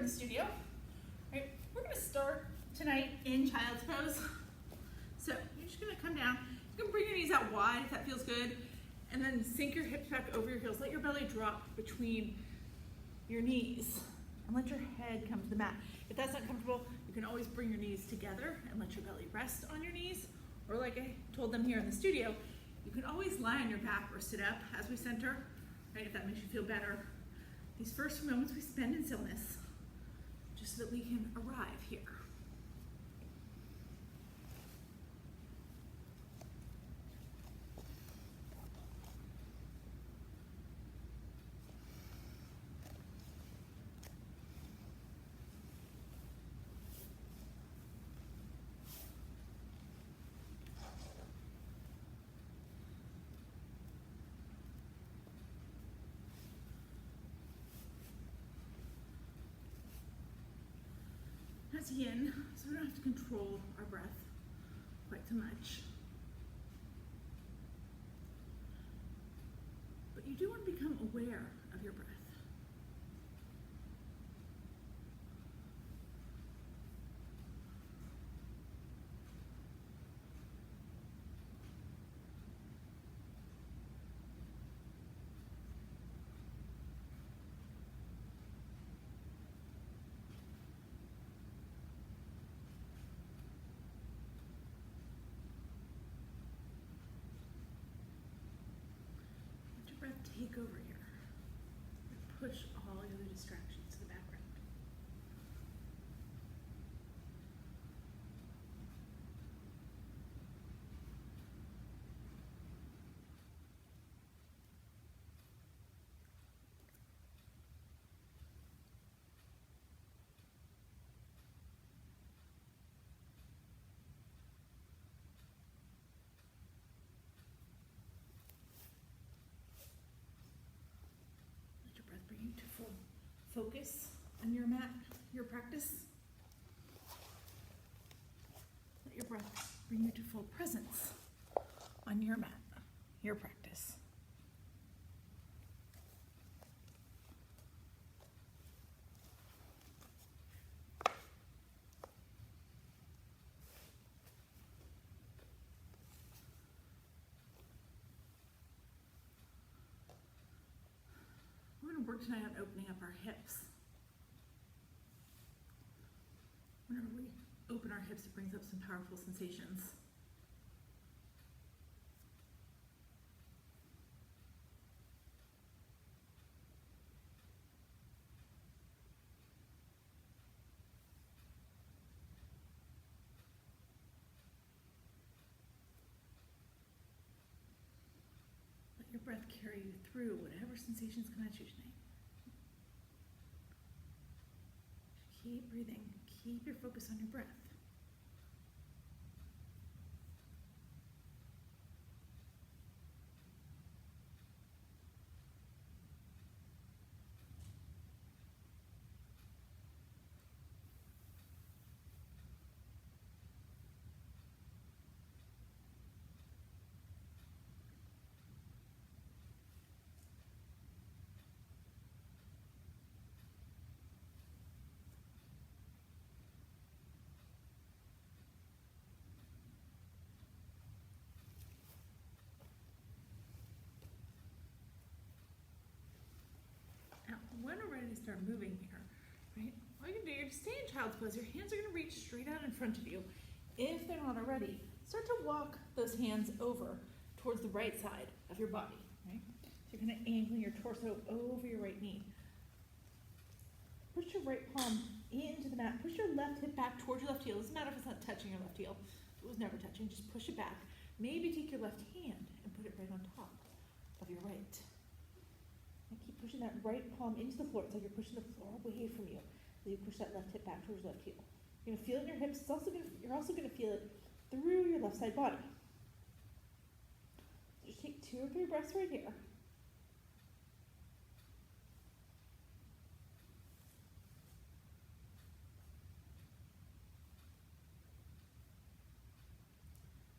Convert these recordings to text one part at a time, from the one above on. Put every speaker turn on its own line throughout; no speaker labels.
in the studio. Right, we're going to start tonight in child's pose. So you're just going to come down. You can bring your knees out wide if that feels good, and then sink your hips back over your heels. Let your belly drop between your knees, and let your head come to the mat. If that's not comfortable, you can always bring your knees together and let your belly rest on your knees. Or like I told them here in the studio, you can always lie on your back or sit up as we center, right, if that makes you feel better. These first few moments we spend in stillness, just so that we can arrive here. That's yin, so we don't have to control our breath quite so much. But you do want to become aware of your breath. Breath take over here. Push all the other distractions to the background. Bring you to full focus on your mat, your practice. Let your breath bring you to full presence on your mat, your practice. We're going to work tonight on opening up our hips. Whenever we open our hips, it brings up some powerful sensations. Let your breath carry you through whatever sensations come at you tonight. Keep breathing. Keep your focus on your breath. When we're ready to start moving here, right, all you can do, you're to stay in child's pose. Your hands are going to reach straight out in front of you. If they're not already, start to walk those hands over towards the right side of your body. Right? So you're going to angle your torso over your right knee. Push your right palm into the mat. Push your left hip back towards your left heel. It doesn't matter if it's not touching your left heel. It was never touching. Just push it back. Maybe take your left hand and put it right on top of your right. And keep pushing that right palm into the floor. It's like you're pushing the floor away from you. So you push that left hip back towards your left heel. You're going to feel it in your hips. You're also going to feel it through your left side body. So just take 2 or 3 breaths right here.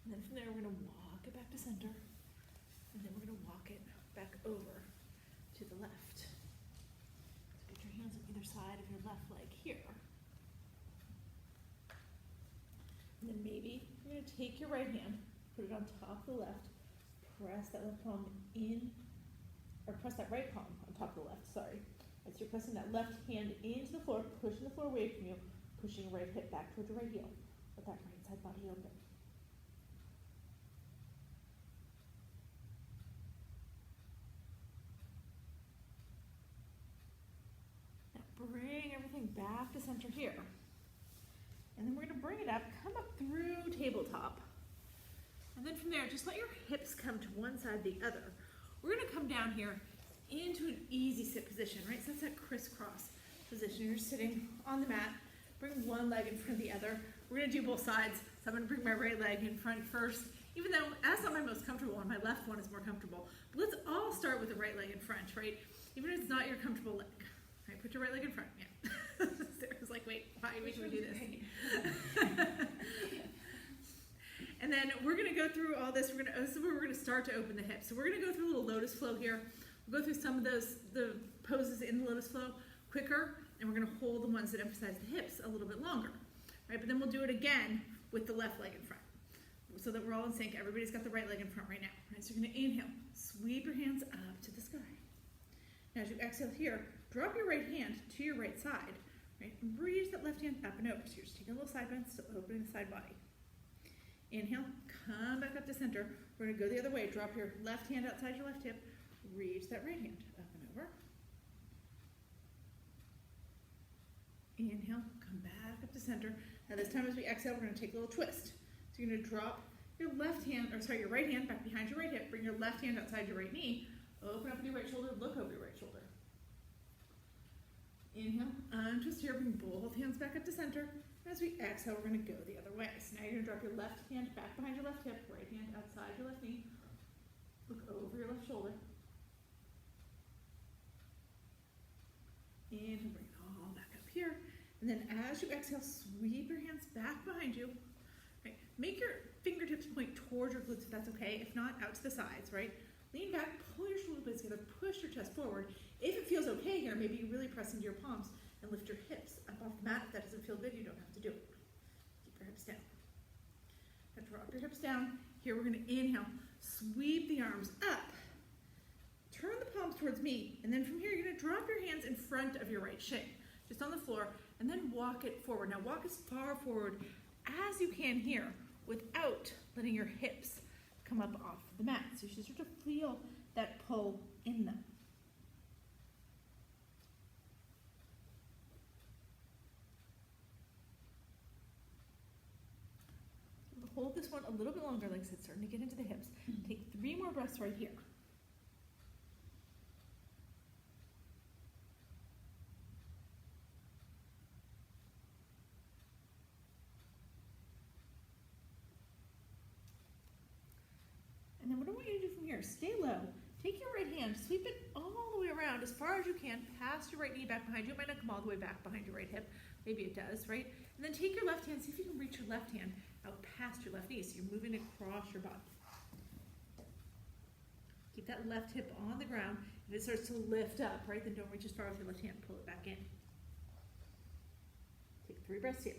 And then from there, we're going to walk it back to center. And then we're going to walk it back over to the left. So get your hands on either other side of your left leg here. And then maybe you're going to take your right hand, put it on top of the left, press that left palm in, or press that right palm on top of the left, sorry. As you're pressing that left hand into the floor, pushing the floor away from you, pushing your right hip back towards your right heel. Let that right side body open. Now bring everything back to center here. And then we're going to bring it up, come up through tabletop. And then from there, just let your hips come to one side, the other. We're going to come down here into an easy sit position, right? So that's that crisscross position. You're sitting on the mat. Bring one leg in front of the other. We're going to do both sides. So I'm going to bring my right leg in front first, even though that's not my most comfortable one. My left one is more comfortable. But let's all start with the right leg in front, right? Even if it's not your comfortable leg. Right? Put your right leg in front. Yeah. Sarah's like, wait, why do we do this? And then we're going to go through all this. This is where we're going to start to open the hips. So we're going to go through a little lotus flow here. We'll go through some of the poses in the lotus flow quicker, and we're going to hold the ones that emphasize the hips a little bit longer, right? But then we'll do it again with the left leg in front, so that we're all in sync. Everybody's got the right leg in front right now, right? So you're going to inhale, sweep your hands up to the sky. Now as you exhale here, drop your right hand to your right side, right? And reach that left hand up and over. So you're just taking a little side bend, still opening the side body. Inhale, come back up to center. We're going to go the other way. Drop your left hand outside your left hip. Reach that right hand up and over. Inhale, come back up to center. Now this time as we exhale, we're going to take a little twist. So you're going to drop your your right hand back behind your right hip. Bring your left hand outside your right knee. Open up with your right shoulder. Look over your right shoulder. Inhale, untwist here. Bring both hands back up to center. As we exhale, we're going to go the other way. So now you're going to drop your left hand back behind your left hip. Right hand outside your left knee. Look over your left shoulder. And bring it all back up here. And then as you exhale, sweep your hands back behind you. Right? Make your fingertips point towards your glutes if that's okay. If not, out to the sides, right? Lean back, pull your shoulder blades together, push your chest forward. If it feels okay here, maybe you really press into your palms and lift your hips up off the mat. If that doesn't feel good, you don't have to do it. Keep your hips down. Now drop your hips down. Here we're going to inhale, sweep the arms up. Turn the palms towards me, and then from here, you're going to drop your hands in front of your right shin, just on the floor, and then walk it forward. Now walk as far forward as you can here without letting your hips come up off the mat. So you should start to feel that pull in them. Hold this one a little bit longer, like I said, starting to get into the hips. Take 3 more breaths right here. And then what I want you to do from here, stay low. Take your right hand, sweep it all the way around as far as you can, past your right knee back behind you. It might not come all the way back behind your right hip. Maybe it does, right? And then take your left hand, see if you can reach your left hand out past your left knee. So you're moving across your body. Keep that left hip on the ground. If it starts to lift up, right, then don't reach as far with your left hand. Pull it back in. Take 3 breaths here.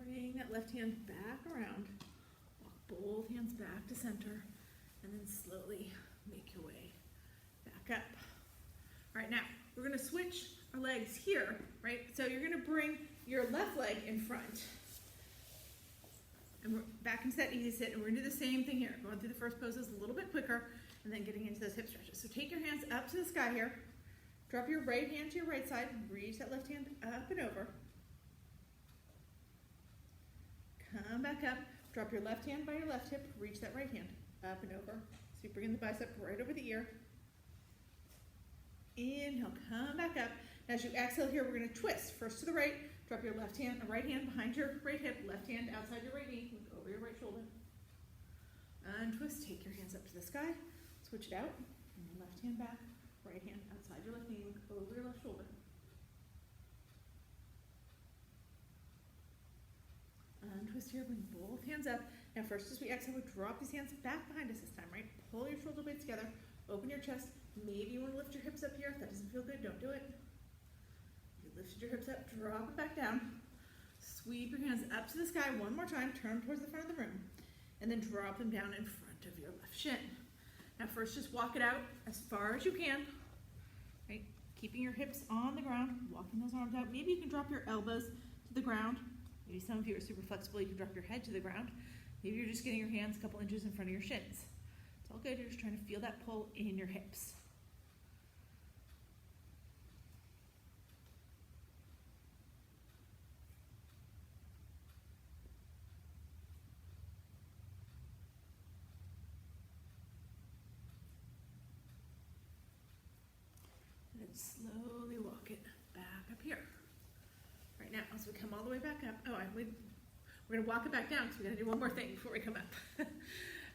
Bring that left hand back around, walk both hands back to center, and then slowly make your way back up. All right, now we're going to switch our legs here, right? So you're going to bring your left leg in front, and we're back into that easy sit, and we're going to do the same thing here, going through the first poses a little bit quicker, and then getting into those hip stretches. So take your hands up to the sky here, drop your right hand to your right side, reach that left hand up and over. Come back up, drop your left hand by your left hip, reach that right hand up and over. So you bring the bicep right over the ear. Inhale, come back up. As you exhale here, we're going to twist. First to the right, drop your right hand behind your right hip, left hand outside your right knee, look over your right shoulder. Untwist, take your hands up to the sky, switch it out, and your left hand back, right hand outside your left knee, look over your left shoulder. here, bring both hands up. Now first as we exhale, we drop these hands back behind us this time, right? Pull your shoulder blades together, open your chest. Maybe you want to lift your hips up here. If that doesn't feel good, don't do it. You lifted your hips up, drop it back down. Sweep your hands up to the sky one more time, turn towards the front of the room, and then drop them down in front of your left shin. Now first just walk it out as far as you can, right? Keeping your hips on the ground, walking those arms out. Maybe you can drop your elbows to the ground. Maybe some of you are super flexible, you can drop your head to the ground. Maybe you're just getting your hands a couple inches in front of your shins. It's all good, you're just trying to feel that pull in your hips. And then slowly walk it back up here. Right now, as we come all the way back up, we're gonna walk it back down because we gotta do one more thing before we come up.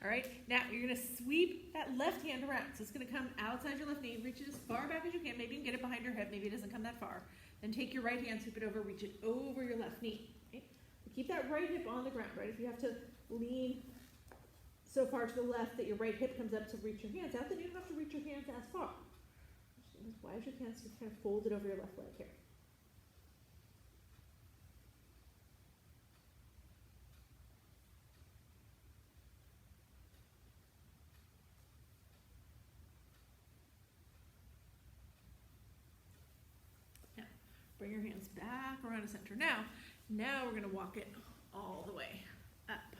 All right, now you're gonna sweep that left hand around. So it's gonna come outside your left knee, reach it as far back as you can. Maybe you can get it behind your hip, maybe it doesn't come that far. Then take your right hand, sweep it over, reach it over your left knee. Okay? Keep that right hip on the ground, right? If you have to lean so far to the left that your right hip comes up to reach your hands out, then you don't have to reach your hands as far. Just as wide as you can, so you kind of fold it over your left leg here. Bring your hands back around the center. Now we're going to walk it all the way up.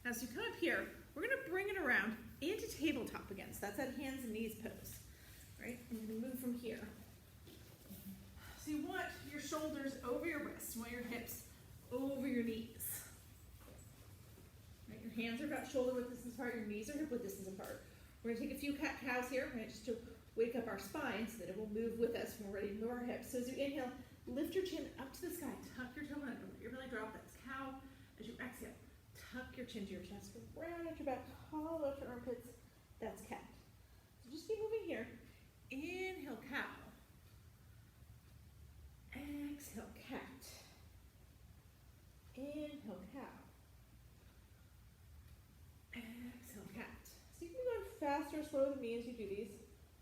Now, as you come up here, we're going to bring it around into tabletop again. So that's that hands and knees pose, right? And you're going to move from here. So you want your shoulders over your wrists. You want your hips over your knees. Right? Your hands are about shoulder width distance apart. Your knees are hip width distance apart. We're going to take a few cat-cows here, right, just to wake up our spine so that it will move with us when we're ready to move our hips. So as you inhale, lift your chin up to the sky, tuck your toe under, let your belly drop. That's cow. As you exhale, tuck your chin to your chest, go round at your back, hollow out your armpits. That's cat. So just keep moving here. Inhale, cow. Exhale, cat. Inhale, cow. Exhale, cat. So you can be going faster or slower than me as you do these.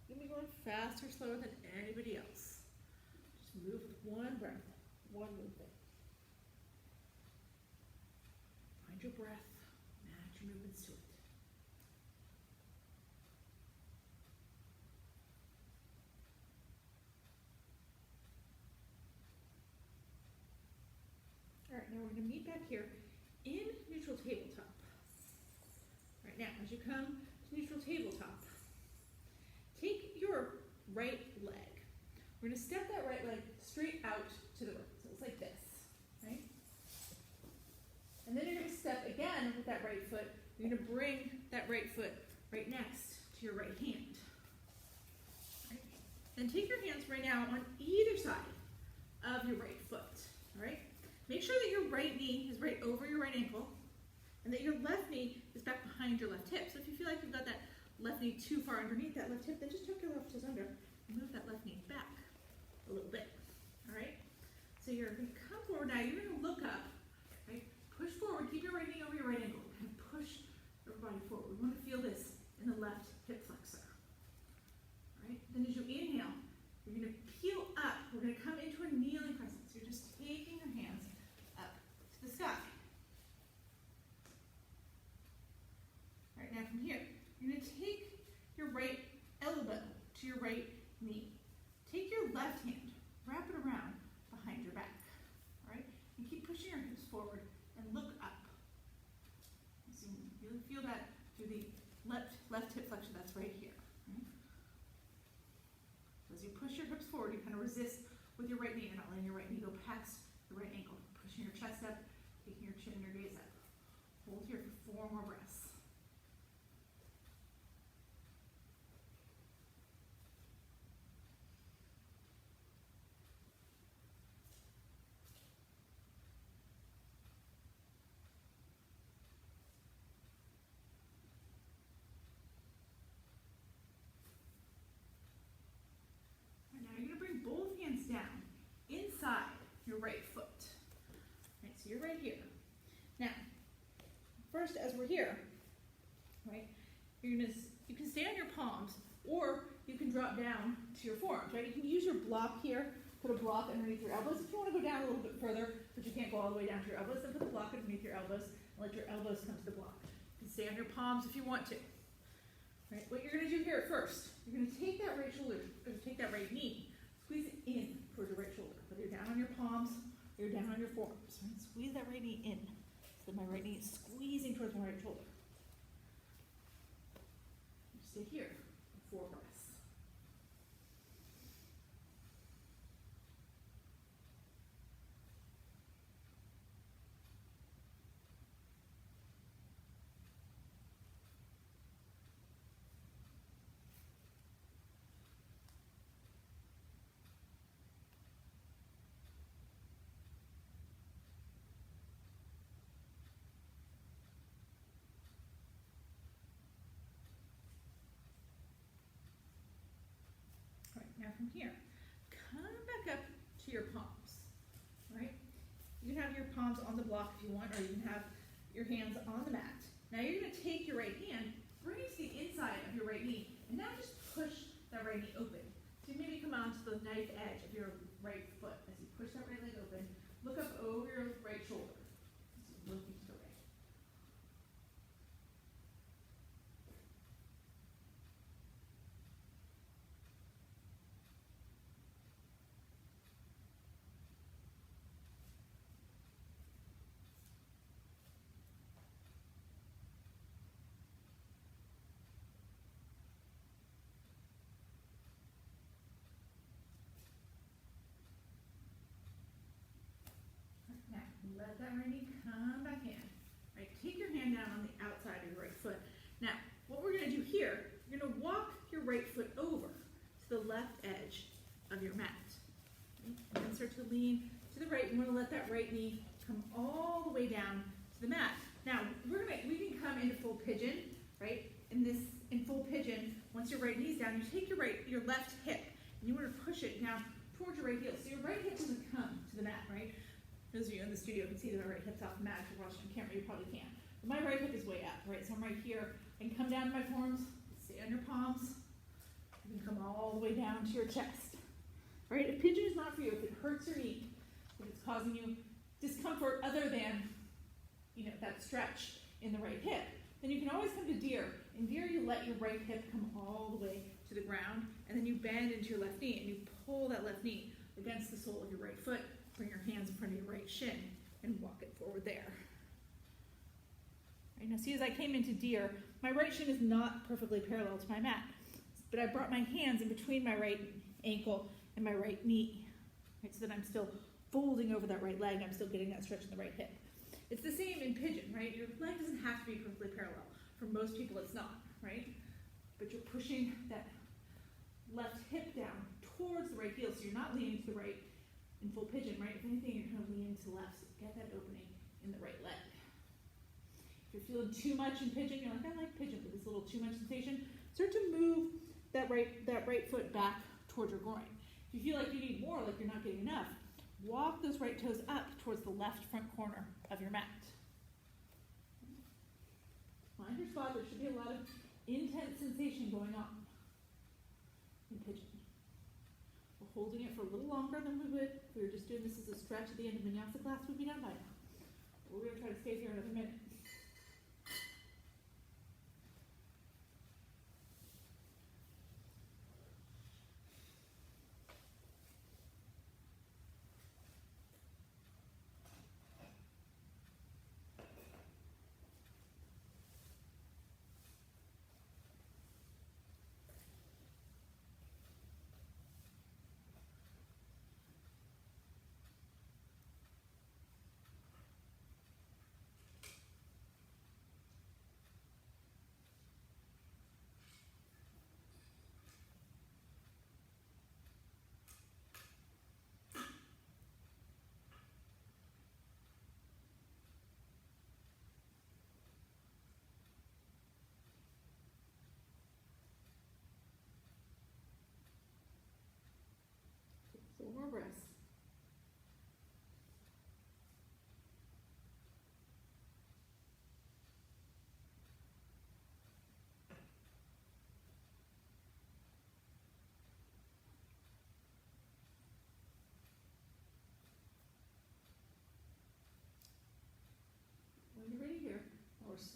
You can be going faster or slower than anybody else. Just move with one breath, one movement. Find your breath, match your movements to it. All right, now we're going to meet back here in neutral tabletop. All right, now as you come to neutral tabletop, take your right leg. We're going to step that right leg straight out to the right. So it's like this, right? And then you're going to step again with that right foot. You're going to bring that right foot right next to your right hand. Right? Then take your hands right now on either side of your right foot. All right? Make sure that your right knee is right over your right ankle and that your left knee is back behind your left hip. So if you feel like you've got that left knee too far underneath that left hip, then just tuck your left toes under and move that left knee back a little bit. All right? So you're going to come forward now. You're going to look up, right? Push forward. Keep your right knee over your right ankle. And push your body forward. We want to feel this in the left hip flexor. All right? Then as you inhale, you're going to peel up. We're going to come into a kneeling crescent. So you're just taking your hands up to the sky. All right, now from here, you're going to take your right elbow to your right knee. Take your left hand, wrap it around behind your back. All right? And keep pushing your hips forward and look up. So you really feel that through the left hip flexion. That's right here. Right? So as you push your hips forward, you kind of resist with your right knee. You're not letting your right knee go past the right ankle. Pushing your chest up, taking your chin and your gaze up. Hold here for 4 more breaths. Down inside your right foot. Right, so you're right here. Now, first, as we're here, right, you can stay on your palms, or you can drop down to your forearms, right? You can use your block here, put a block underneath your elbows. If you want to go down a little bit further, but you can't go all the way down to your elbows, then put the block underneath your elbows and let your elbows come to the block. You can stay on your palms if you want to. Right? What you're going to do here at first, you're going to take that right shoulder, or take that right knee, squeeze it in towards your right shoulder. Whether you're down on your palms or you're down on your forearms. Right? Squeeze that right knee in. So my right knee is squeezing towards my right shoulder. You stay here for 4 breaths. Now from here, come back up to your palms, right? You can have your palms on the block if you want, or you can have your hands on the mat. Now you're going to take your right hand, bring it to the inside of your right knee, and now just push that right knee open. So you maybe come onto the knife edge of your right foot. As you push that right leg open, look up over your right shoulder. So looking to the right. Now, let that right knee come back in. Right, take your hand down on the outside of your right foot. Now, what we're going to do here, you're going to walk your right foot over to the left edge of your mat. Right? And then start to lean to the right. You want to let that right knee come all the way down to the mat. Now, we can come into full pigeon, right? In full pigeon, once your right knee's down, you take your left hip, and you want to push it down towards your right heel. So your right hip doesn't come to the mat, right? Those of you in the studio can see that my right hip's off the mat. If you're watching on camera, you probably can't. But my right hip is way up, right? So I'm right here. I can come down to my forearms, stay on your palms. You can come all the way down to your chest. Right? If pigeon is not for you, if it hurts your knee, if it's causing you discomfort other than, that stretch in the right hip, then you can always come to deer. In deer, you let your right hip come all the way to the ground, and then you bend into your left knee, and you pull that left knee against the sole of your right foot. Bring your hands in front of your right shin and walk it forward there. Right, now see, as I came into deer, my right shin is not perfectly parallel to my mat, but I brought my hands in between my right ankle and my right knee, right, so that I'm still folding over that right leg, and I'm still getting that stretch in the right hip. It's the same in pigeon, right? Your leg doesn't have to be perfectly parallel. For most people, it's not, right? But you're pushing that left hip down towards the right heel, so you're not leaning to the right in full pigeon, right? If anything, you're kind of leaning to the left, so get that opening in the right leg. If you're feeling too much in pigeon, you're like, I like pigeon, but it's a little too much sensation, start to move that right foot back towards your groin. If you feel like you need more, like you're not getting enough, walk those right toes up towards the left front corner of your mat. Find your spot. There should be a lot of intense sensation going on in pigeon. We're holding it for a little longer than we would if we were just doing this as a stretch at the end of vinyasa class. We'd be done by now. But we're going to try to stay here another minute.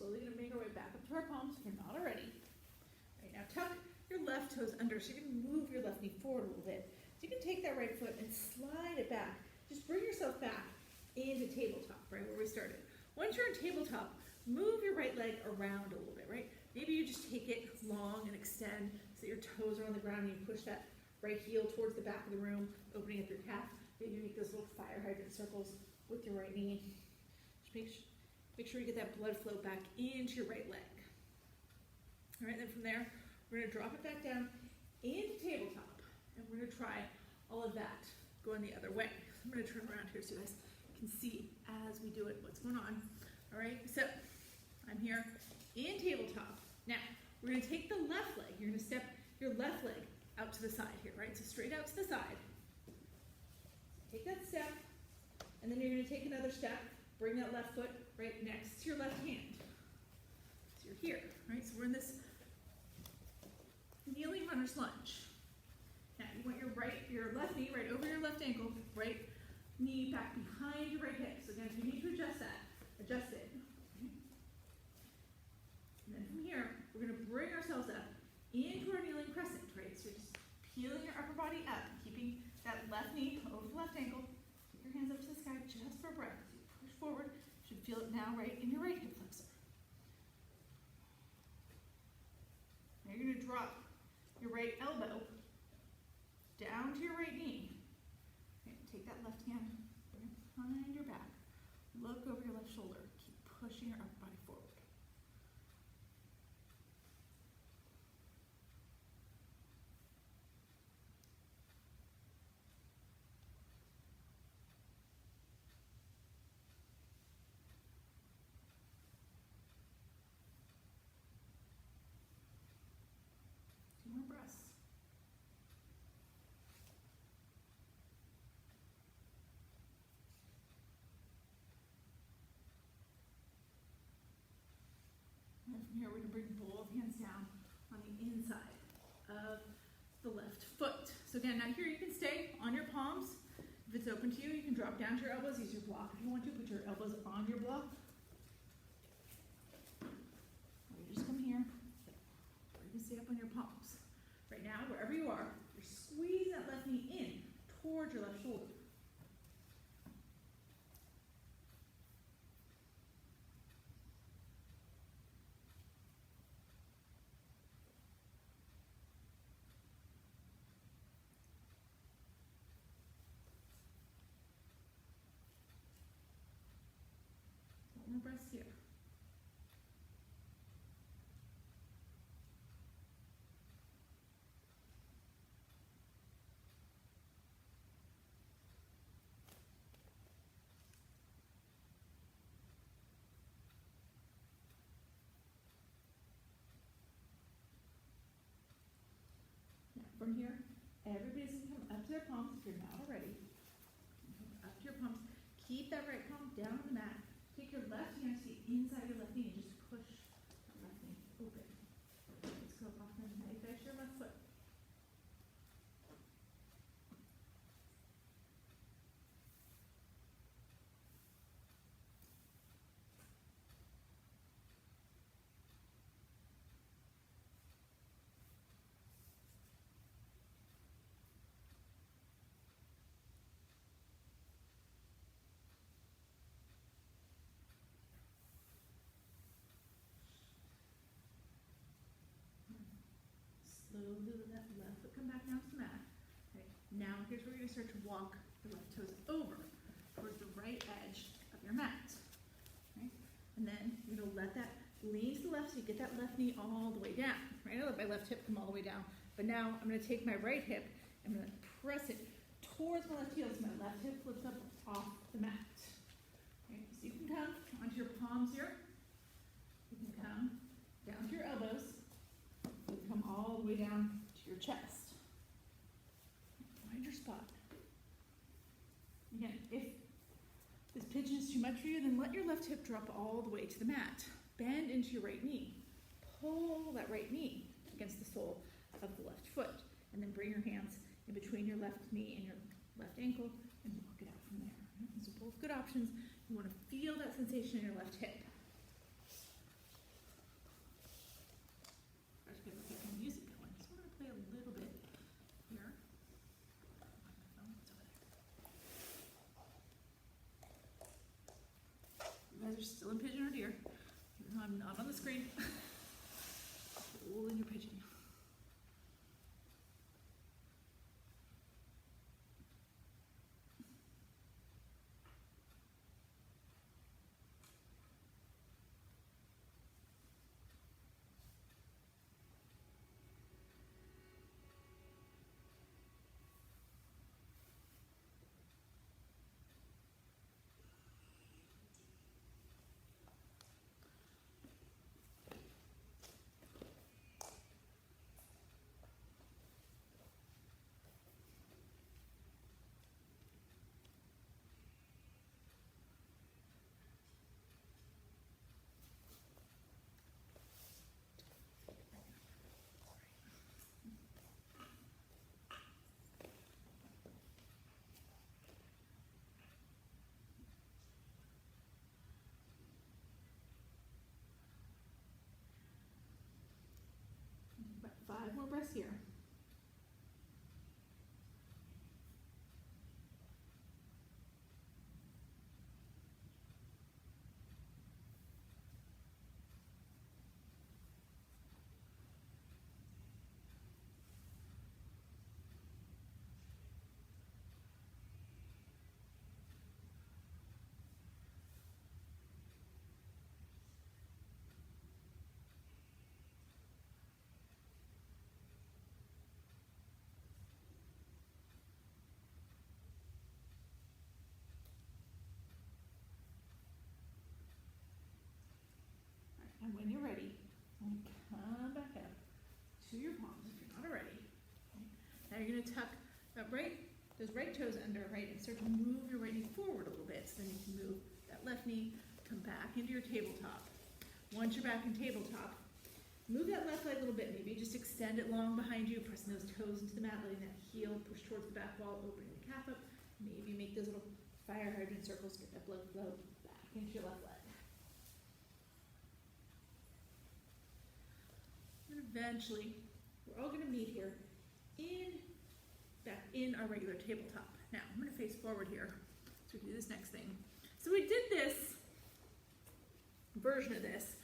slowly going to make our way back up to our palms if you're not already. Right, now tuck your left toes under so you can move your left knee forward a little bit. So you can take that right foot and slide it back. Just bring yourself back into tabletop, right, where we started. Once you're in tabletop, move your right leg around a little bit, right? Maybe you just take it long and extend so your toes are on the ground and you push that right heel towards the back of the room, opening up your calf. Maybe you make those little fire hydrant circles with your right knee. Just make sure you get that blood flow back into your right leg. All right, then from there, we're gonna drop it back down into tabletop. And we're gonna try all of that going the other way. I'm gonna turn around here so you guys can see as we do it what's going on. All right, so I'm here in tabletop. Now, we're gonna take the left leg. You're gonna step your left leg out to the side here, right? So straight out to the side. Take that step, and then you're gonna take another step, bring that left foot right next to your left hand. So you're here, right? So we're in this kneeling runner's lunge. Now you want your left knee right over your left ankle, right knee back behind your right hip. So again, if you need to adjust that, adjust it. And then from here, we're gonna bring ourselves up into our kneeling crescent, right? So you're just peeling your upper body up, keeping that left knee over the left ankle. Take your hands up to the sky just for a breath. As you push forward, you should feel it now right in your right hip flexor. Now you're gonna drop your right elbow down to your right knee. Okay, take that left hand, bring it behind your back. Look over your left shoulder. Keep pushing your upper body forward. Two more breaths. And from here, we're going to bring both hands down on the inside of the left foot. So again, now here you can stay on your palms. If it's open to you, you can drop down to your elbows. Use your block if you want to. Put your elbows on your block. Or you just come here. Or you can stay up on your palms. Right now, wherever you are, you're squeezing that left knee in towards your left shoulder. More breaths here. Now from here, everybody's going to come up to their palms if you're not already. Up to your palms. Keep that right palm down on the mat. Take your left hand to the inside of your left knee and just push the left knee open. Let's go off and right back to your left foot. Slowly let that left foot come back down to the mat. Okay. Now here's where you're going to start to walk the left toes over towards the right edge of your mat. Okay. And then you're going to let that lean to the left so you get that left knee all the way down. Right? I let my left hip come all the way down. But now I'm going to take my right hip and I'm going to press it towards my left heel so my left hip flips up off the mat. Okay. So you can come onto your palms here. You can come down to your elbows. You can come all the way down to your chest. Find your spot. Again, if this pigeon is too much for you, then let your left hip drop all the way to the mat. Bend into your right knee. Pull that right knee against the sole of the left foot. And then bring your hands in between your left knee and your left ankle and walk it out from there. So both good options. You want to feel that sensation in your left hip. you're still in pigeon or deer. I'm not on the screen. Still in your pigeon. About 5 more breaths here. And when you're ready, come back up to your palms if you're not already. Okay. Now you're going to tuck those right toes under, right, and start to move your right knee forward a little bit. So then you can move that left knee, come back into your tabletop. Once you're back in tabletop, move that left leg a little bit. Maybe just extend it long behind you, pressing those toes into the mat, letting that heel push towards the back wall, opening the calf up. Maybe make those little fire hydrant circles, get that blood flow back into your left leg. And eventually, we're all going to meet here back in our regular tabletop. Now, I'm going to face forward here so we can do this next thing. So we did this version of this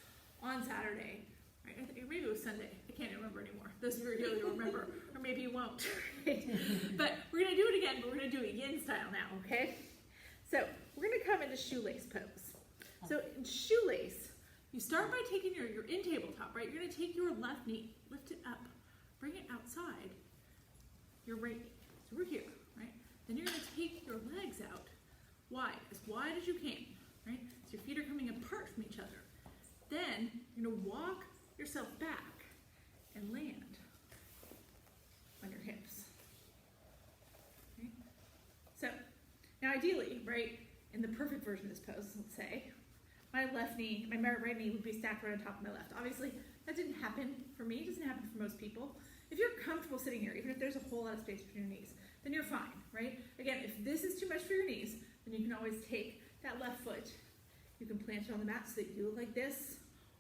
on Saturday, right? I think maybe it was Sunday. I can't remember anymore. Those of you who are here, you'll remember, or maybe you won't. Right? But we're going to do it again, but we're going to do it yin style now, okay? So we're going to come into shoelace pose. So in shoelace, you start by taking your in tabletop, right? You're going to take your left knee, lift it up, bring it outside your right knee. So we're here, right? Then you're going to take your legs out as wide as you can, right? So your feet are coming apart from each other. Then you're going to walk yourself back and land on your hips. Okay? So now ideally, right, in the perfect version of this pose, let's say, my right knee would be stacked right on top of my left. Obviously, that didn't happen for me. It doesn't happen for most people. If you're comfortable sitting here, even if there's a whole lot of space between your knees, then you're fine, right? Again, if this is too much for your knees, then you can always take that left foot. You can plant it on the mat so that you look like this,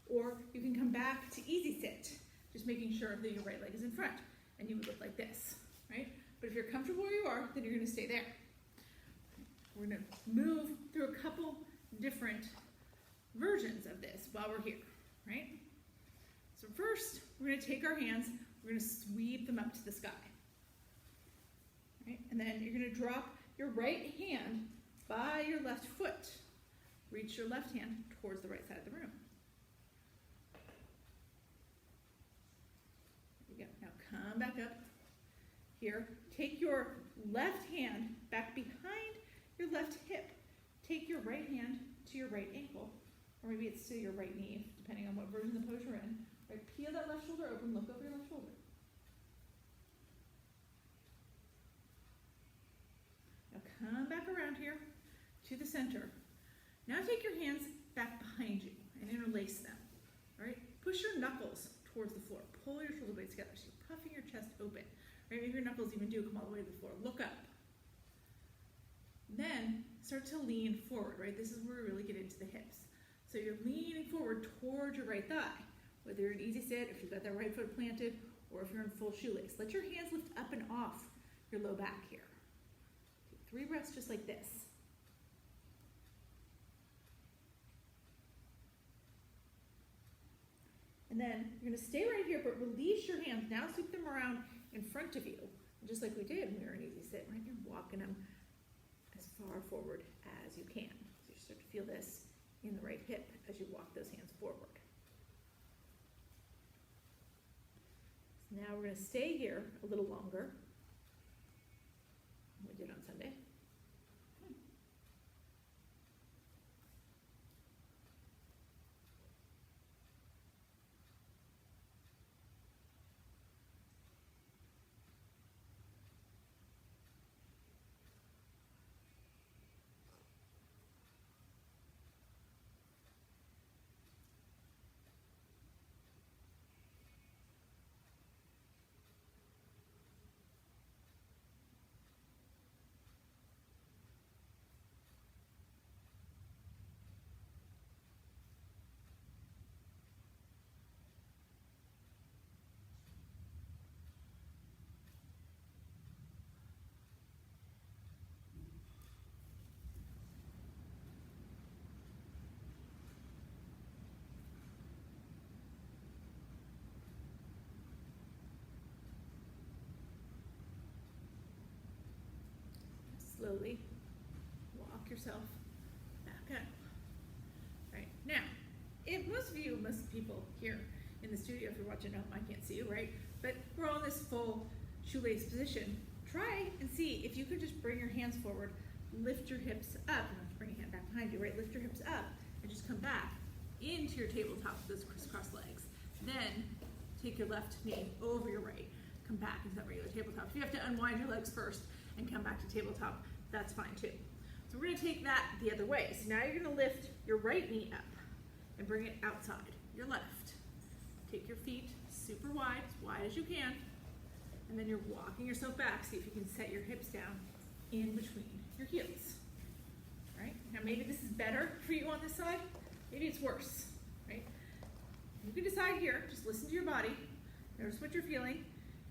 or you can come back to easy sit, just making sure that your right leg is in front, and you would look like this, right? But if you're comfortable where you are, then you're going to stay there. We're going to move through a couple different versions of this while we're here, right? So first, we're going to take our hands, we're going to sweep them up to the sky, right? And then you're going to drop your right hand by your left foot. Reach your left hand towards the right side of the room. There you go. Now come back up here. Take your left hand back behind your left hip. Take your right hand to your right ankle, or maybe it's to your right knee, depending on what version of the pose you're in. Right, peel that left shoulder open, look over your left shoulder. Now come back around here to the center. Now take your hands back behind you and interlace them. All right, push your knuckles towards the floor. Pull your shoulder blades together so you're puffing your chest open. Right, maybe your knuckles even do come all the way to the floor. Look up. Then start to lean forward, right? This is where we really get into the hips. So you're leaning forward towards your right thigh, whether you're in easy sit, if you've got that right foot planted, or if you're in full shoelace. Let your hands lift up and off your low back here. Take 3 breaths just like this. And then you're gonna stay right here, but release your hands. Now sweep them around in front of you. Just like we did when we were in easy sit, right? You're walking them as far forward as you can. So you start to feel this in the right hip as you walk those hands forward. So now we're gonna stay here a little longer. We did on Sunday. Slowly walk yourself back up. Right, now, if most people here in the studio, if you're watching at home, I can't see you, right? But we're all in this full shoelace position. Try and see if you could just bring your hands forward, lift your hips up, and bring your hand back behind you, right? Lift your hips up and just come back into your tabletop with those crisscross legs. Then take your left knee over your right. Come back into that regular tabletop. If you have to unwind your legs first and come back to tabletop, that's fine too. So we're gonna take that the other way. So now you're gonna lift your right knee up and bring it outside your left. Take your feet super wide, as wide as you can, and then you're walking yourself back. See if you can set your hips down in between your heels. All right, now maybe this is better for you on this side, maybe it's worse, right? You can decide here, just listen to your body, notice what you're feeling.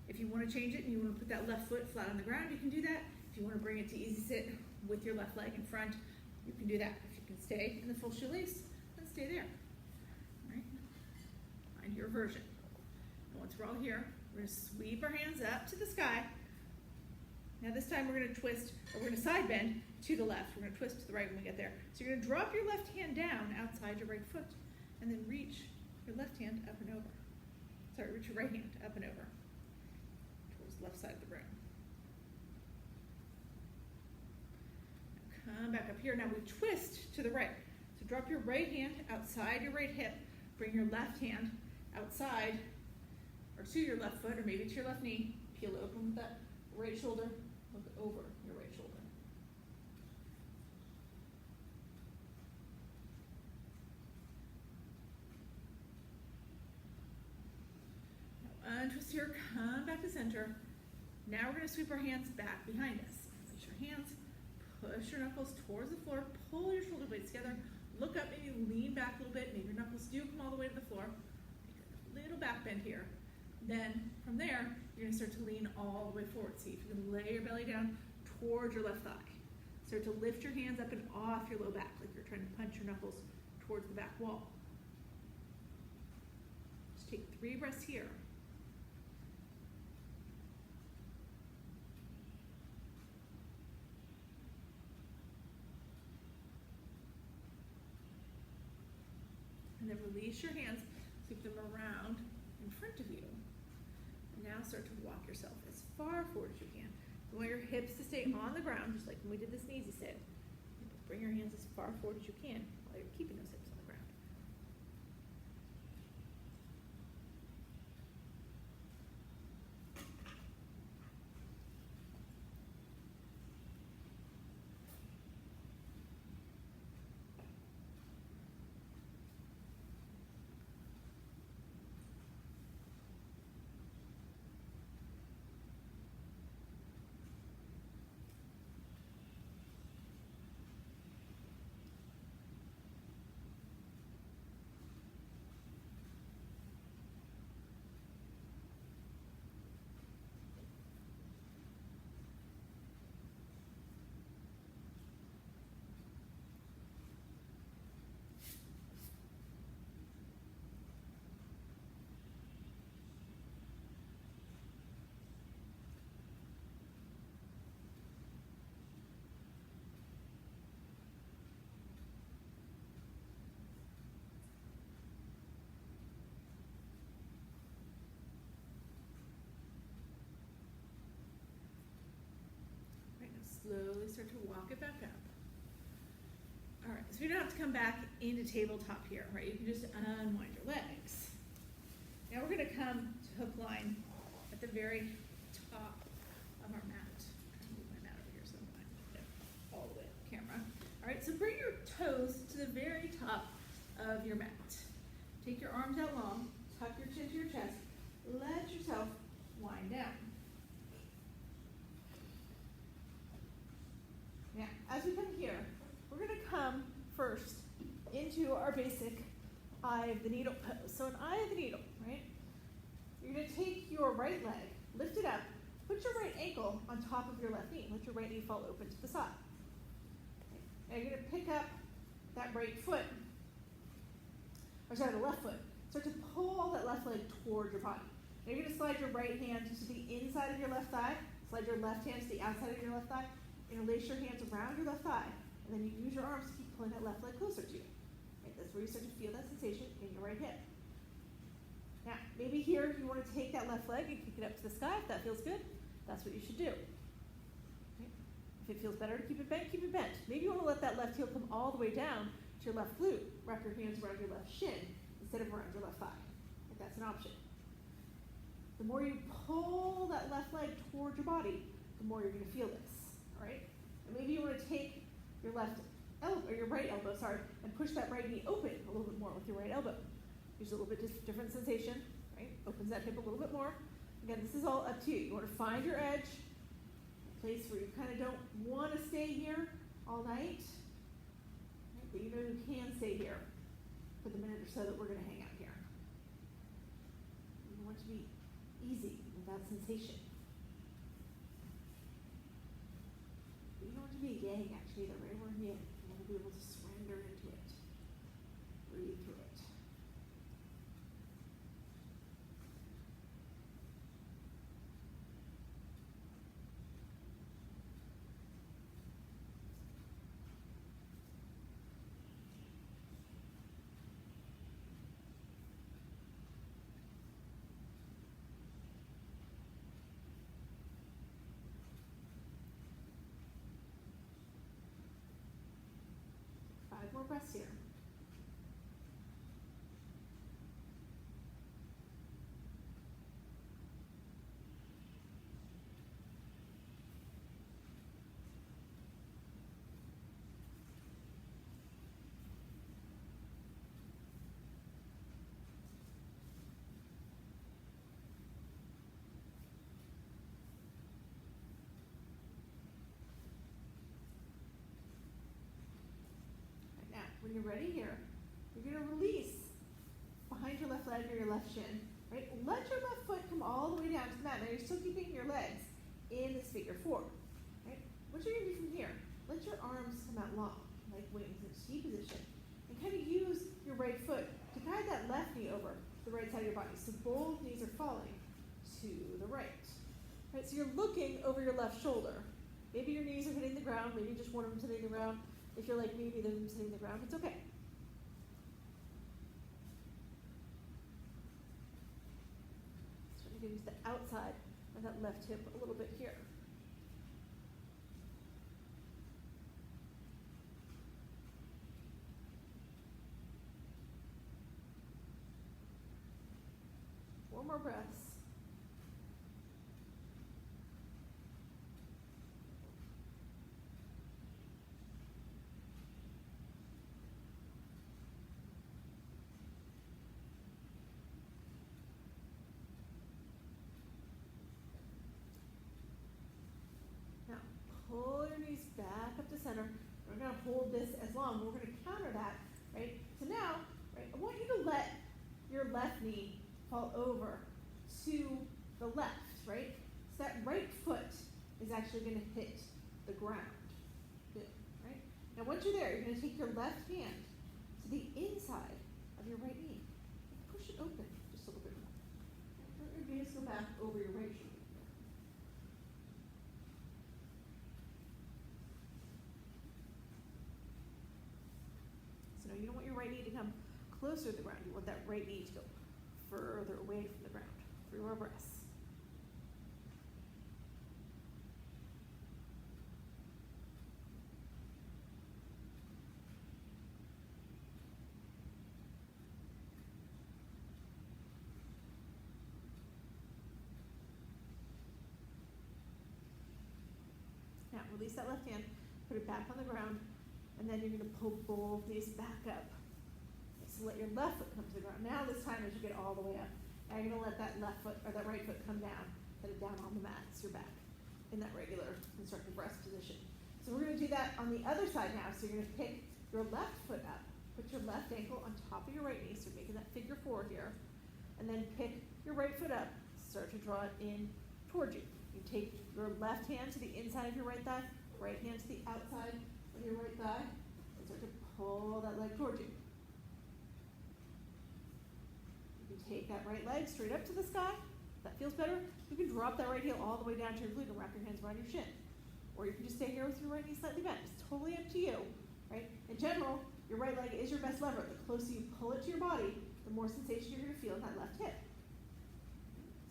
If you want to change it and you want to put that left foot flat on the ground, you can do that. If you want to bring it to easy sit with your left leg in front, you can do that. If you can stay in the full shoelace, then stay there. All right? Find your version. And once we're all here, we're going to sweep our hands up to the sky. Now this time we're going to twist, or we're going to side bend to the left. We're going to twist to the right when we get there. So you're going to drop your left hand down outside your right foot, and then reach your left hand up and over. Sorry, reach your right hand up and over. Left side of the room. Come back up here. Now we twist to the right. So drop your right hand outside your right hip. Bring your left hand outside or to your left foot or maybe to your left knee. Peel open with that right shoulder. Look over your right shoulder. Now untwist here. Come back to center. Now we're going to sweep our hands back behind us. Reach your hands, push your knuckles towards the floor, pull your shoulder blades together, look up, maybe lean back a little bit, maybe your knuckles do come all the way to the floor. Take a little back bend here. Then from there, you're going to start to lean all the way forward. See if you can lay your belly down towards your left thigh. Start to lift your hands up and off your low back, like you're trying to punch your knuckles towards the back wall. Just take 3 breaths here. And then release your hands, sweep them around in front of you. And now start to walk yourself as far forward as you can. You want your hips to stay on the ground, just like when we did this in easy sit. Bring your hands as far forward as you can while you're keeping those hips on the ground. slowly start to walk it back up. All right, so we don't have to come back into tabletop here, right? You can just unwind your legs. Now we're gonna come to hook line at the very top of our mat. I'm gonna move my mat over here so I'm not get all the way up the camera. All right, so bring your toes to the very top of your mat. Take your arms out long, tuck your chin to your chest, let yourself wind down. Now, as we come here, we're going to come first into our basic eye of the needle pose. So an eye of the needle, right? You're going to take your right leg, lift it up, put your right ankle on top of your left knee. Let your right knee fall open to the side. Okay. Now you're going to pick up that right foot, the left foot. Start to pull that left leg toward your body. Now you're going to slide your right hand to the inside of your left thigh, slide your left hand to the outside of your left thigh, interlace your hands around your left thigh, and then you use your arms to keep pulling that left leg closer to you. Right, that's where you start to feel that sensation in your right hip. Now, maybe here you want to take that left leg and kick it up to the sky. If that feels good, that's what you should do. Okay. If it feels better to keep it bent, keep it bent. Maybe you want to let that left heel come all the way down to your left glute. Wrap your hands around your left shin instead of around your left thigh. Like that's an option. The more you pull that left leg toward your body, the more you're going to feel this. All right? And maybe you want to take your left elbow, or your right elbow, and push that right knee open a little bit more with your right elbow. Use a little bit different sensation, right? Opens that hip a little bit more. Again, this is all up to you. You want to find your edge, a place where you kind of don't want to stay here all night, right? But you know you can stay here for the minute or so that we're going to hang out here. You want it to be easy without sensation. You don't want to be yang actually either, right? We're yin. You want to be able to surrender into it. Breathe through it. Five more breaths here. When you're ready here, you're going to release behind your left leg or your left shin, right? Let your left foot come all the way down to the mat. Now you're still keeping your legs in this figure four, right? What you're going to do from here, let your arms come out long, like wings in C position, and kind of use your right foot to guide that left knee over to the right side of your body. So both knees are falling to the right. Right, so you're looking over your left shoulder. Maybe your knees are hitting the ground, maybe just one of them's hitting the ground. If you're like me, neither of them's hitting the ground, it's okay. So I'm going to use the outside of that left hip a little bit here. Four more breaths. Pull your knees back up to center. We're going to hold this as long. We're going to counter that, right? So now, right, I want you to let your left knee fall over to the left, right? So that right foot is actually going to hit the ground. Good, right? Now once you're there, you're going to take your left hand to the inside of your right knee. Push it open just a little bit more. Let your gaze go back over your right shoulder. You don't want your right knee to come closer to the ground. You want that right knee to go further away from the ground. 3 more breaths. release that left hand, put it back on the ground, and then you're going to pull both knees back up. So let your left foot come to the ground. Now this time as you get all the way up, now you're going to let that left foot or that right foot come down, put it down on the mat, so you're back in that regular constructive rest position. So we're going to do that on the other side now. So you're going to pick your left foot up, put your left ankle on top of your right knee, so you're making that figure 4 here, and then pick your right foot up, start to draw it in towards you. You take your left hand to the inside of your right thigh, right hand to the outside of your right thigh, and start to pull that leg towards you. You can take that right leg straight up to the sky. If that feels better, you can drop that right heel all the way down to your glute and wrap your hands around your shin. Or you can just stay here with your right knee slightly bent. It's totally up to you, right? In general, your right leg is your best lever. The closer you pull it to your body, the more sensation you're going to feel in that left hip.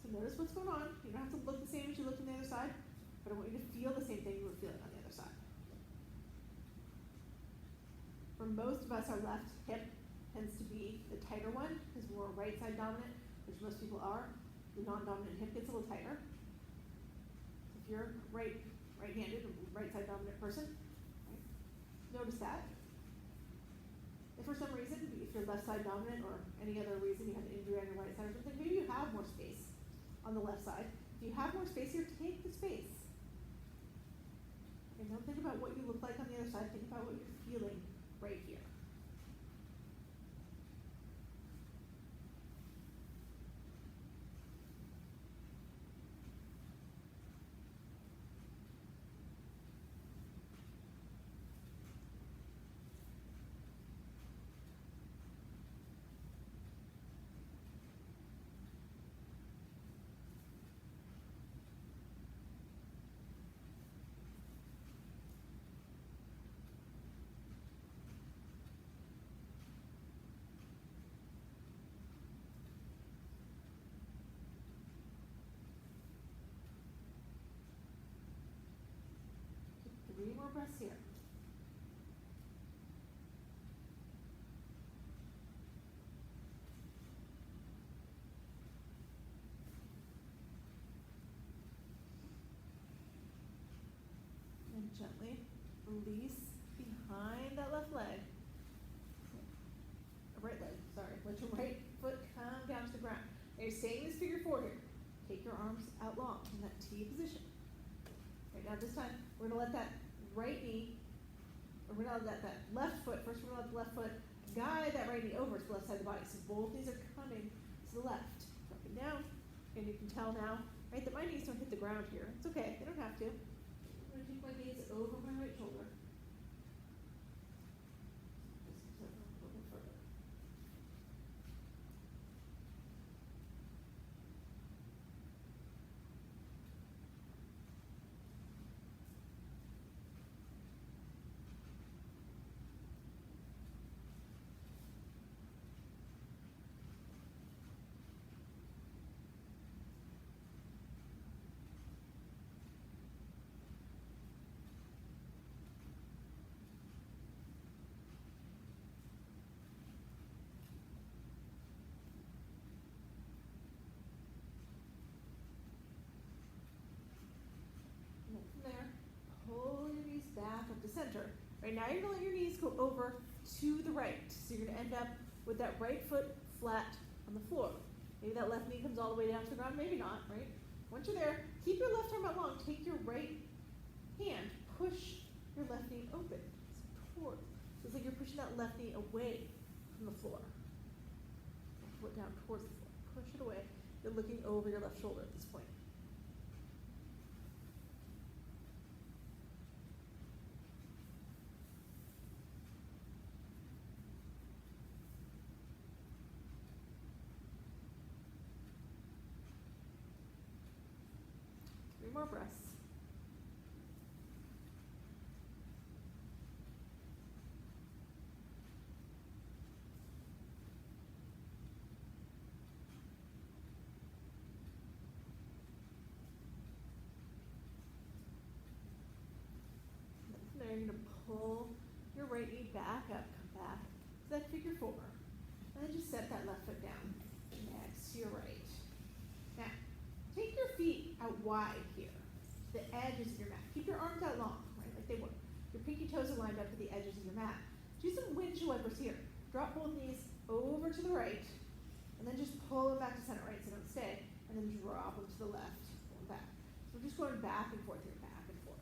So notice what's going on. You don't have to look the same as you look on the other side, but I want you to feel the same thing you were feeling on the other side. For most of us, our left hip tends to be the tighter one because we're right side dominant, which most people are. The non-dominant hip gets a little tighter. If you're right-handed or right side dominant person, right, notice that. If for some reason, if you're left side dominant or any other reason you have an injury on your right side or something, maybe you have more space on the left side. If you have more space here, take the space. And don't think about what you look like on the other side, think about what you're feeling right here. Take 3 more breaths here. And gently release behind that left leg. Right leg, sorry. Let your right foot come down to the ground. Now you're staying in this figure 4 here. Take your arms out long in that T position. Right now this time, we're gonna let that right knee, or we're gonna let that left foot, first we're gonna let the left foot guide that right knee over to the left side of the body. So both knees are coming to the left. Up and down. And you can tell now, right, that my knees don't hit the ground here. It's okay, they don't have to. I'm gonna take my knees over my right shoulder. Just a little bit further. From there, pull your knees back up to center. Right now you're going to let your knees go over to the right. So you're going to end up with that right foot flat on the floor. Maybe that left knee comes all the way down to the ground, maybe not, right? Once you're there, keep your left arm out long. Take your right hand, push your left knee open. So toward. So it's like you're pushing that left knee away from the floor. Foot down towards the floor. Push it away. You're looking over your left shoulder at this point. More breaths. Now you're going to pull your right knee back up, come back to that figure 4. And then just set that left foot down. Next to your right. Take your feet out wide here, the edges of your mat. Keep your arms out long, right? like they were. Your pinky toes are lined up at the edges of your mat. Do some windshield wipers here. Drop both knees over to the right, and then just pull them back to center, right, so don't stay, and then drop them to the left, going back. So we're just going back and forth here, back and forth.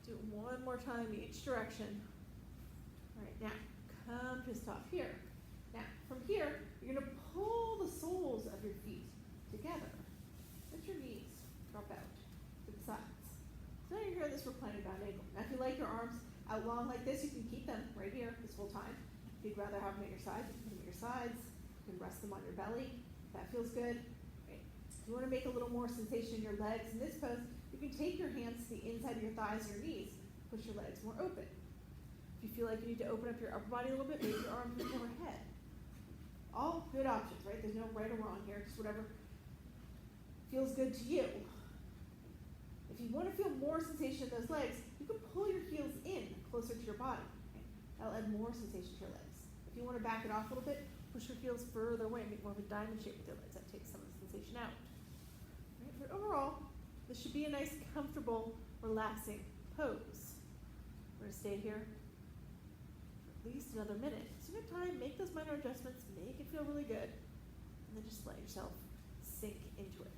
Do it one more time each direction. All right, now come to a stop here. Now, from here, you're going to pull the soles of your feet together. Let your knees drop out to the sides. So now you're here in this reclining bound ankle. Now, if you like your arms out long like this, you can keep them right here this whole time. If you'd rather have them at your sides, you can put them at your sides. You can rest them on your belly. If that feels good. Right. If you want to make a little more sensation in your legs in this pose, you can take your hands to the inside of your thighs and your knees. Push your legs more open. If you feel like you need to open up your upper body a little bit, raise your arms and overhead. All good options, right? There's no right or wrong here, just whatever feels good to you. If you want to feel more sensation in those legs, you can pull your heels in closer to your body. Okay? That'll add more sensation to your legs. If you want to back it off a little bit, push your heels further away, make more of a diamond shape with your legs. That takes some of the sensation out. Right? But overall, this should be a nice, comfortable, relaxing pose. We're going to stay here for at least another minute. So you have time, make those minor adjustments, make it feel really good, and then just let yourself sink into it.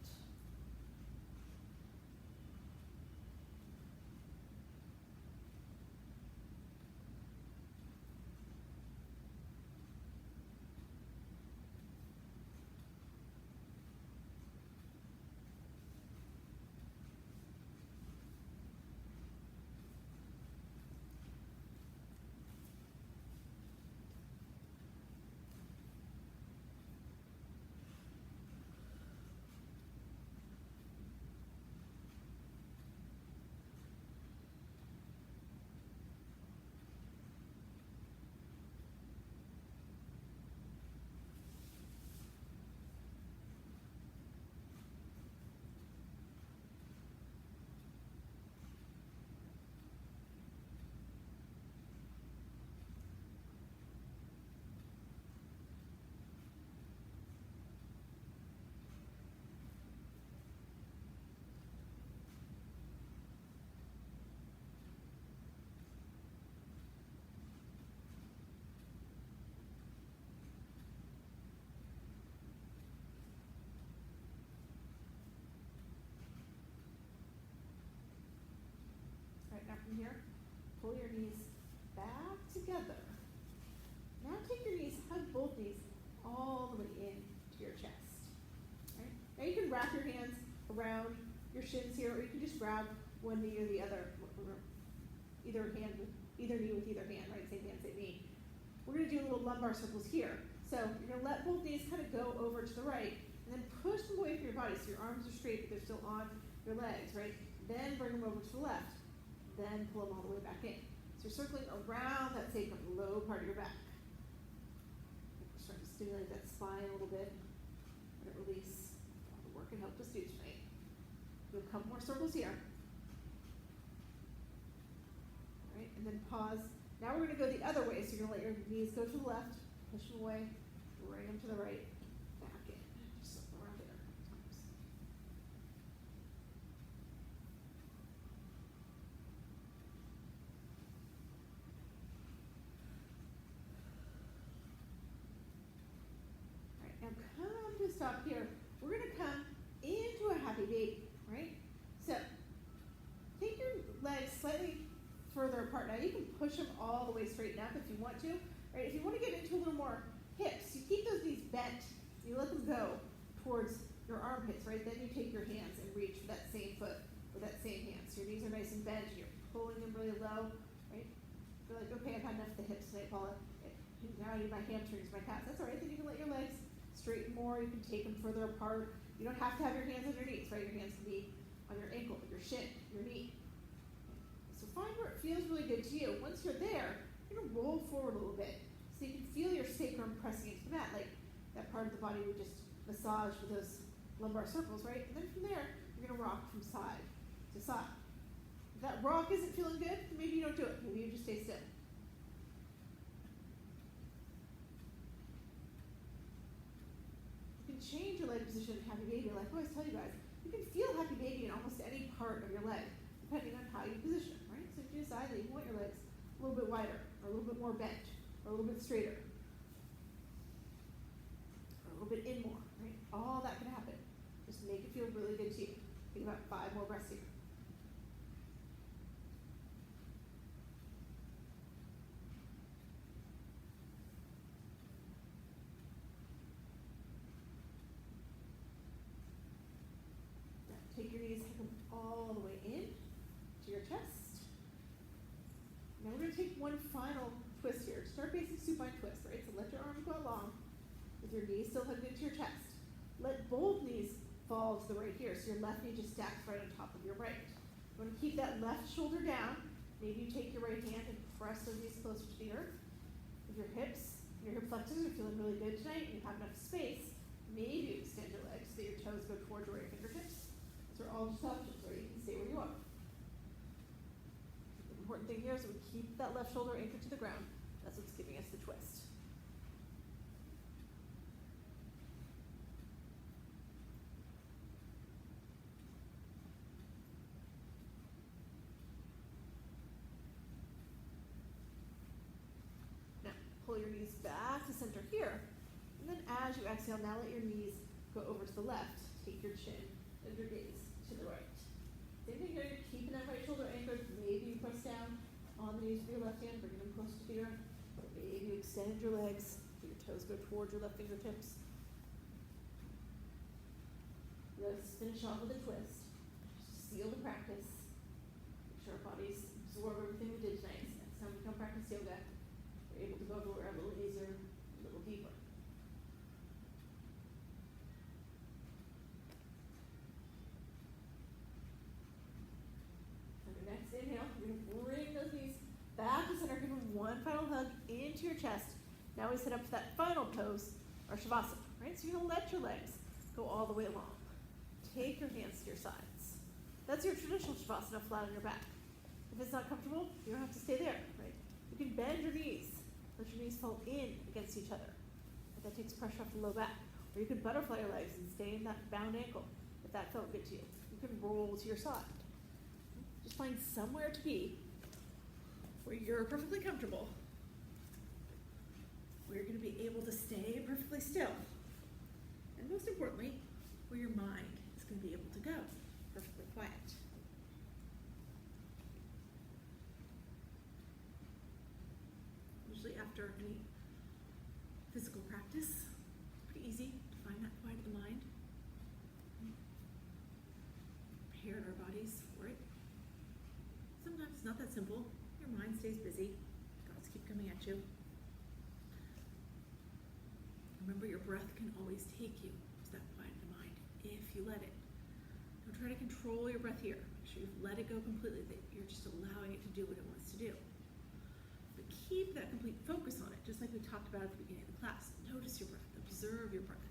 Now from here, pull your knees back together. Now take your knees, hug both knees all the way in to your chest. Right? Now you can wrap your hands around your shins here, or you can just grab one knee or the other, either knee with either hand, right? Same hand, same knee. We're going to do little lumbar circles here. So you're going to let both knees kind of go over to the right, and then push them away from your body so your arms are straight, but they're still on your legs, right? Then bring them over to the left. Then pull them all the way back in. So you're circling around that sacrum, low part of your back. We're starting to stimulate that spine a little bit. Let it release all the work and help us do tonight. Do a couple more circles here. All right, and then pause. Now we're going to go the other way. So you're going to let your knees go to the left, push them away, bring them to the right, back in. Just circle around there a couple times. Now come to a stop here. We're going to come into a happy baby, right? So take your legs slightly further apart. Now you can push them all the way straighten up if you want to, right? If you want to get into a little more hips, you keep those knees bent. You let them go towards your armpits, right? Then you take your hands and reach for that same foot with that same hand. So your knees are nice and bent. And you're pulling them really low, right? You're like, okay, I've had enough of the hips tonight, Paula. Now I need my hamstrings, my calves. That's all right. Then you can let your legs straighten more. You can take them further apart. You don't have to have your hands on your knees, right? Your hands can be on your ankle, your shin, your knee. So find where it feels really good to you. Once you're there, you're going to roll forward a little bit so you can feel your sacrum pressing into the mat, like that part of the body we just massaged with those lumbar circles, right? And then from there, you're going to rock from side to side. If that rock isn't feeling good, maybe you don't do it. Maybe you just stay still. You can change your leg position in happy baby. Like I always tell you guys, you can feel happy baby in almost any part of your leg, depending on how you position, right? So if you decide that you want your legs a little bit wider, or a little bit more bent, or a little bit straighter, or a little bit in more, right? All that can happen. Just make it feel really good to you. Think about 5 more breaths here. Now, take your knees, take them all the way in to your chest. Now we're going to take one final twist here. Start basic supine twist, right? So let your arms go along with your knees still hugged into your chest. Let both knees fall to the right here, so your left knee just stacks right on top of your right. You want to keep that left shoulder down. Maybe you take your right hand and press those knees closer to the earth. If your hips, your hip flexors are feeling really good tonight, and you have enough space, maybe you extend your legs so that your toes go towards your right fingertips. Those are all just options, or you can stay where you are. The important thing here is we keep that left shoulder anchored to the ground. That's what's giving us the twist. Pull your knees back to center here. And then as you exhale, now let your knees go over to the left. Take your chin and your gaze to the right. Same thing here, you're keeping that right shoulder anchored. Maybe you press down on the knees with your left hand, bringing them close to the earth. Maybe you extend your legs, let your toes go towards your left fingertips. Let's finish off with a twist. Just seal the practice. Make sure our bodies absorb everything we did tonight. So next time we come practice yoga, able to go everywhere a little easier, a little deeper. On your next inhale, you're going to bring those knees back to center, give them one final hug into your chest. Now we set up for that final pose, or Shavasana, right? So you're going to let your legs go all the way along. Take your hands to your sides. That's your traditional Shavasana, flat on your back. If it's not comfortable, you don't have to stay there, right? You can bend your knees. Let your knees fall in against each other. If that takes pressure off the low back. Or you could butterfly your legs and stay in that bound ankle if that felt good to you. You can roll to your side. Just find somewhere to be where you're perfectly comfortable, where you're going to be able to stay perfectly still. And most importantly, where your mind is going to be able to go perfectly quiet. Usually after any physical practice, pretty easy to find that quiet of the mind. Prepare our bodies for it. Sometimes it's not that simple. Your mind stays busy. Thoughts keep coming at you. Remember, your breath can always take you to that quiet of the mind if you let it. Don't try to control your breath here. Make sure you've let it go completely, that you're just allowing it to do what it wants to do. Keep that complete focus on it, just like we talked about at the beginning of the class. Notice your breath, observe your breath.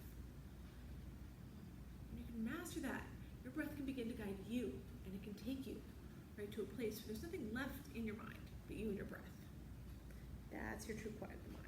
When you can master that, your breath can begin to guide you, and it can take you right to a place where there's nothing left in your mind but you and your breath. That's your true quiet of the mind.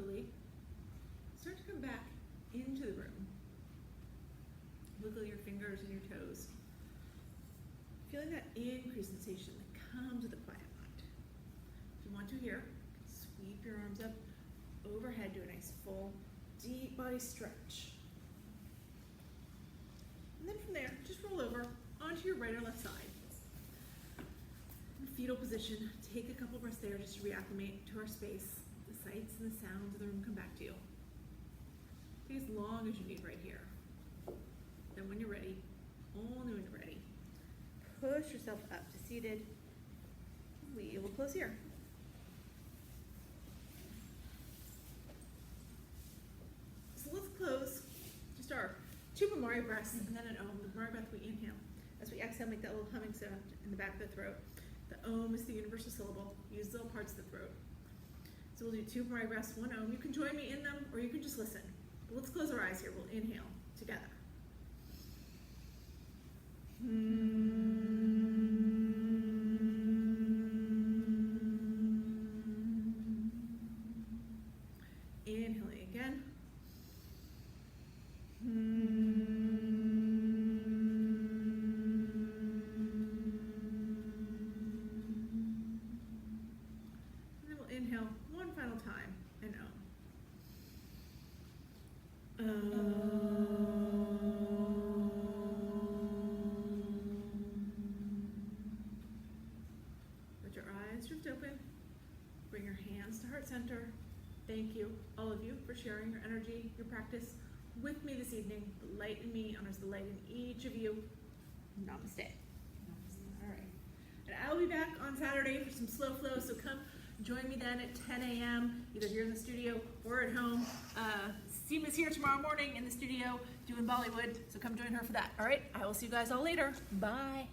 slowly, start to come back into the room. Wiggle your fingers and your toes. Feeling that increased sensation that comes with a quiet mind. If you want to here, sweep your arms up overhead, do a nice full, deep body stretch. And then from there, just roll over onto your right or left side. In fetal position, take a couple breaths there just to reacclimate to our space. The sights and the sounds of the room come back to you. Take as long as you need right here. Then when you're ready, only when you're ready, push yourself up to seated. We will close here. So let's close just our 2 Bhamari breaths and then an Om. The Bhamari breath, we inhale. As we exhale, make that little humming sound in the back of the throat. The Om is the universal syllable. Use the little parts of the throat. So we'll do 2 Bhamari breaths, 1 Om. You can join me in them or you can just listen. But let's close our eyes here. We'll inhale together. Inhaling again. And then we'll inhale one final time and Let your eyes drift open. Bring your hands to heart center. Thank you, all of you, for sharing your energy, your practice with me this evening. The light in me honors the light in each of you. Namaste. All right. And I'll be back on Saturday for some slow flow, so come join me then at 10 a.m., either here in the studio or at home. Seema's here tomorrow morning in the studio doing Bollywood, so come join her for that. All right, I will see you guys all later. Bye.